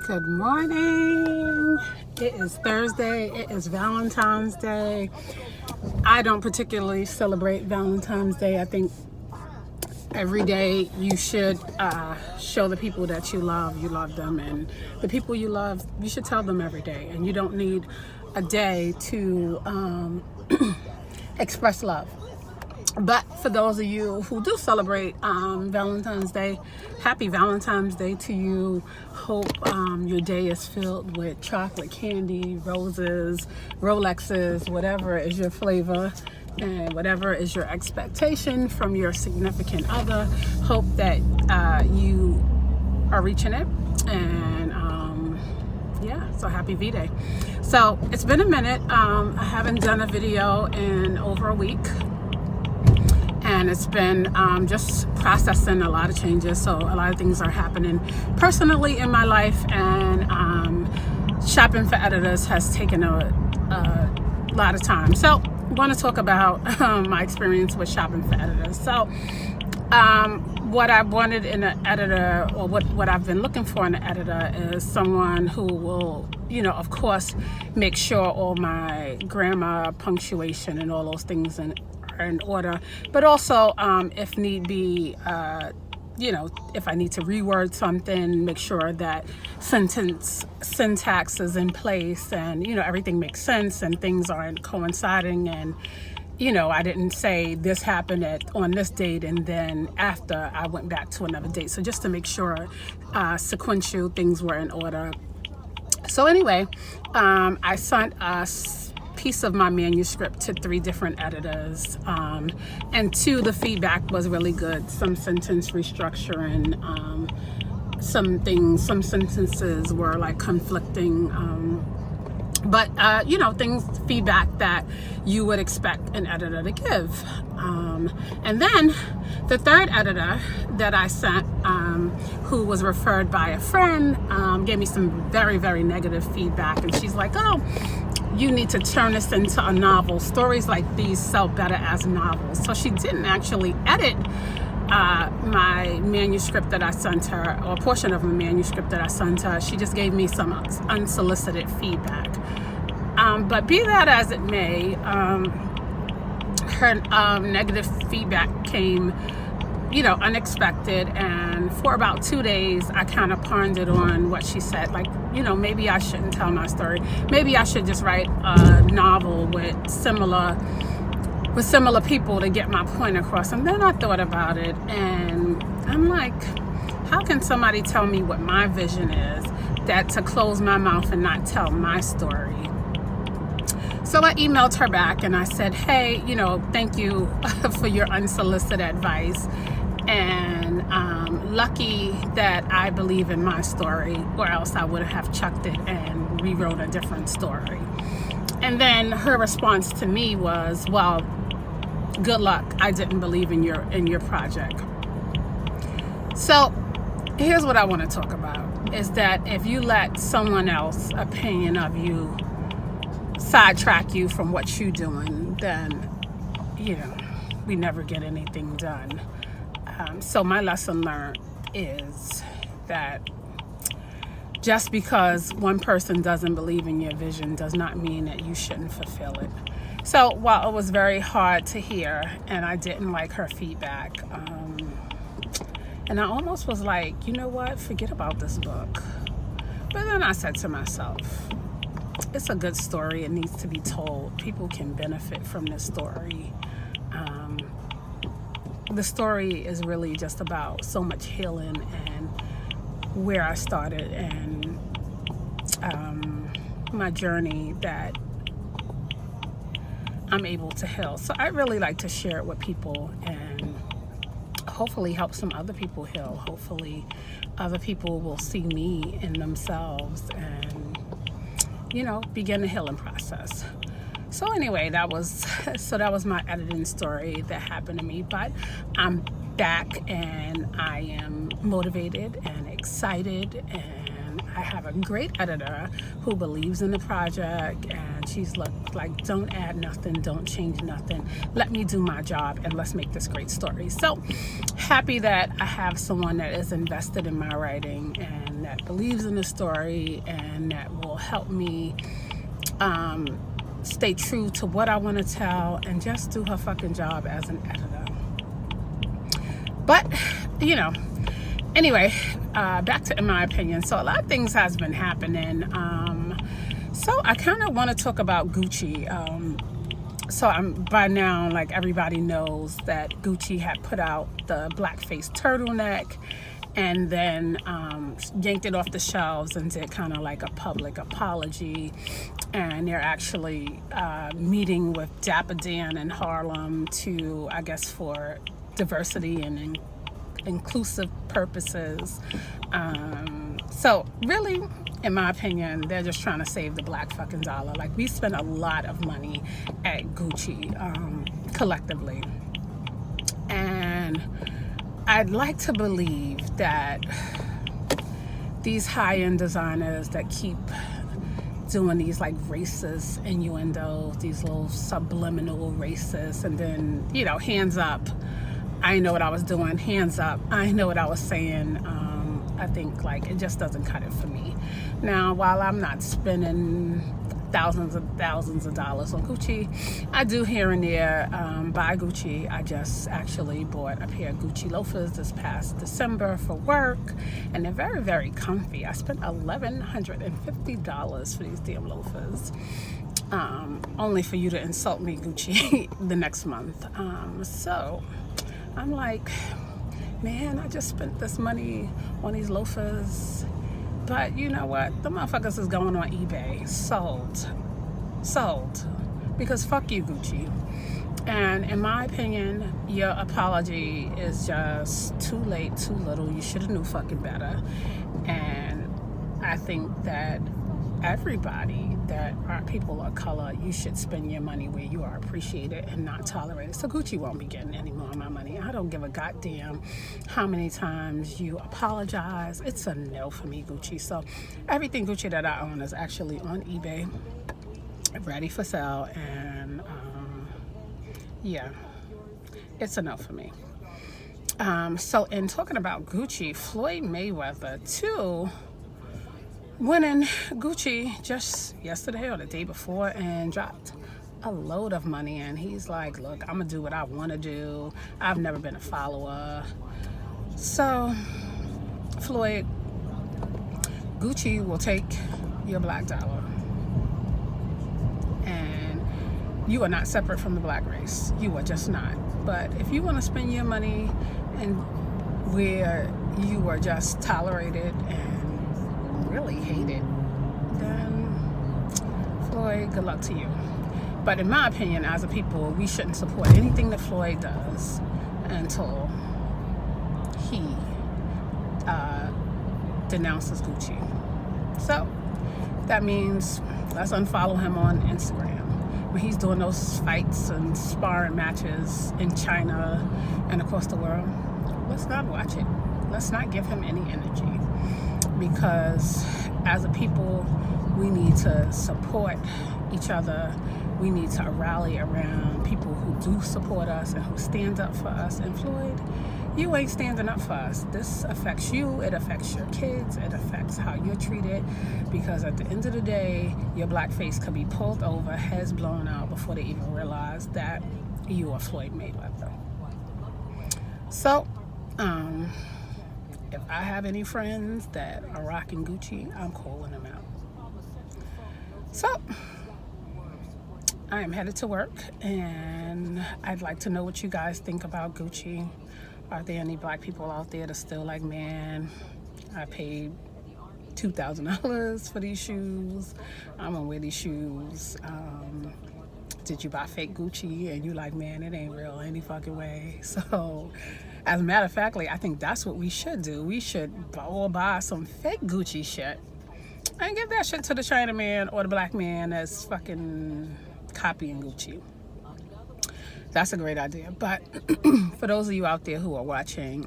Good morning. It is Thursday. It is Valentine's Day. I don't particularly celebrate Valentine's Day. I think every day you should show the people that you love them, and the people you love, you should tell them every day. And you don't need a day to express love. But for those of you who do celebrate Valentine's Day, happy Valentine's Day to you. Hope your day is filled with chocolate candy, roses, Rolexes, whatever is your flavor and whatever is your expectation from your significant other. Hope that you are reaching it. And yeah, so happy V-Day. So it's been a minute. I haven't done a video in over a week. And it's been just processing a lot of changes. So a lot of things are happening personally in my life, and shopping for editors has taken a lot of time. So I want to talk about my experience with shopping for editors. So what I wanted in an editor, or what I've been looking for in an editor, is someone who will, of course, make sure all my grammar, punctuation, and all those things in order, but also if need be, if I need to reword something, make sure that syntax is in place, and everything makes sense and things aren't coinciding, and I didn't say this happened on this date and then after I went back to another date. So just to make sure sequential things were in order. So anyway, I sent piece of my manuscript to 3 different editors, and 2, the feedback was really good. Some sentence restructuring, some sentences were like conflicting, but feedback that you would expect an editor to give. And then the 3rd editor that I sent, who was referred by a friend, gave me some very, very negative feedback, and she's like, "Oh, you need to turn this into a novel. Stories like these sell better as novels." So she didn't actually edit my manuscript that I sent her, or a portion of the manuscript that I sent her. She just gave me some unsolicited feedback. But be that as it may, her negative feedback came unexpected, and for about 2 days I kind of pondered on what she said. Like, maybe I shouldn't tell my story. Maybe I should just write a novel with similar people to get my point across. And then I thought about it, and I'm like, how can somebody tell me what my vision is, that to close my mouth and not tell my story? So I emailed her back and I said, hey, thank you for your unsolicited advice. And lucky that I believe in my story, or else I would have chucked it and rewrote a different story. And then her response to me was, well, good luck. I didn't believe in your project. So here's what I want to talk about, is that if you let someone else's opinion of you sidetrack you from what you're doing, then we never get anything done. So my lesson learned is that just because one person doesn't believe in your vision does not mean that you shouldn't fulfill it. So while it was very hard to hear, and I didn't like her feedback, and I almost was like, you know what, forget about this book. But then I said to myself, it's a good story. It needs to be told. People can benefit from this story. The story is really just about so much healing and where I started, and my journey that I'm able to heal. So I really like to share it with people and hopefully help some other people heal. Hopefully other people will see me in themselves and begin the healing process. So anyway, that was my editing story that happened to me. But I'm back, and I am motivated and excited, and I have a great editor who believes in the project, and she's like, don't add nothing, don't change nothing, let me do my job and let's make this great story. So happy that I have someone that is invested in my writing and that believes in the story and that will help me stay true to what I want to tell and just do her fucking job as an editor. But, you know, anyway, back to in my opinion. So a lot of things has been happening. So I kind of want to talk about Gucci. So by now, like, everybody knows that Gucci had put out the blackface turtleneck and then yanked it off the shelves and did kind of like a public apology. And they're actually meeting with Dapper Dan in Harlem to, I guess, for diversity and inclusive purposes. So really, in my opinion, they're just trying to save the black fucking dollar. Like, we spend a lot of money at Gucci collectively. And I'd like to believe that these high-end designers that keep doing these like racist innuendos, these little subliminal racist, and then, you know, hands up, I know what I was doing, hands up, I know what I was saying. I think like it just doesn't cut it for me. Now, while I'm not spending thousands of dollars on Gucci, I do here and there buy Gucci. I just actually bought a pair of Gucci loafers this past December for work, and they're very, very comfy. I spent $1,150 for these damn loafers, only for you to insult me, Gucci, the next month. So I'm like, man, I just spent this money on these loafers. But you know what? The motherfuckers is going on eBay. Sold. Because fuck you, Gucci. And in my opinion, your apology is just too late, too little. You should have knew fucking better. And I think that everybody that are people of color, you should spend your money where you are appreciated and not tolerated. So Gucci won't be getting any more of my money. I don't give a goddamn how many times you apologize. It's a no for me, Gucci. So everything Gucci that I own is actually on eBay, ready for sale, and yeah, it's a no for me. So in talking about Gucci, Floy Mayweather too went in Gucci just yesterday or the day before and dropped a load of money, and he's like, look, I'm gonna do what I want to do. I've never been a follower. So Floyd, Gucci will take your black dollar, and you are not separate from the black race. You are just not. But if you want to spend your money and where you are just tolerated and really hated, then Floyd, good luck to you. But in my opinion, as a people, we shouldn't support anything that Floyd does until he denounces Gucci. So that means let's unfollow him on Instagram when he's doing those fights and sparring matches in China and across the world. Let's not watch it. Let's not give him any energy, because as a people, we need to support each other. We need to rally around people who do support us and who stand up for us. And Floyd, you ain't standing up for us. This affects you, it affects your kids, it affects how you're treated, because at the end of the day, your black face could be pulled over, heads blown out before they even realize that you are Floyd Mayweather. So, if I have any friends that are rocking Gucci, I'm calling them out. So, I am headed to work, and I'd like to know what you guys think about Gucci. Are there any black people out there that's still like, man, I paid $2,000 for these shoes. I'm gonna wear these shoes. Did you buy fake Gucci? And you like, man, it ain't real any fucking way. So, as a matter of fact, I think that's what we should do. We should all buy some fake Gucci shit and give that shit to the China man or the black man that's fucking copying Gucci. That's a great idea. But for those of you out there who are watching,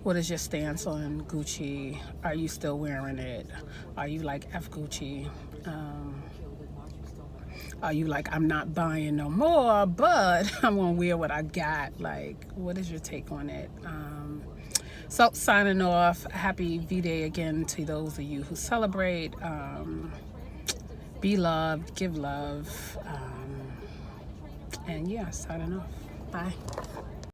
what is your stance on Gucci? Are you still wearing it? Are you like F Gucci? Are you like, I'm not buying no more, but I'm gonna wear what I got? Like, what is your take on it? So signing off. Happy V-Day again to those of you who celebrate. Be loved, give love, and yeah, signing off. Bye.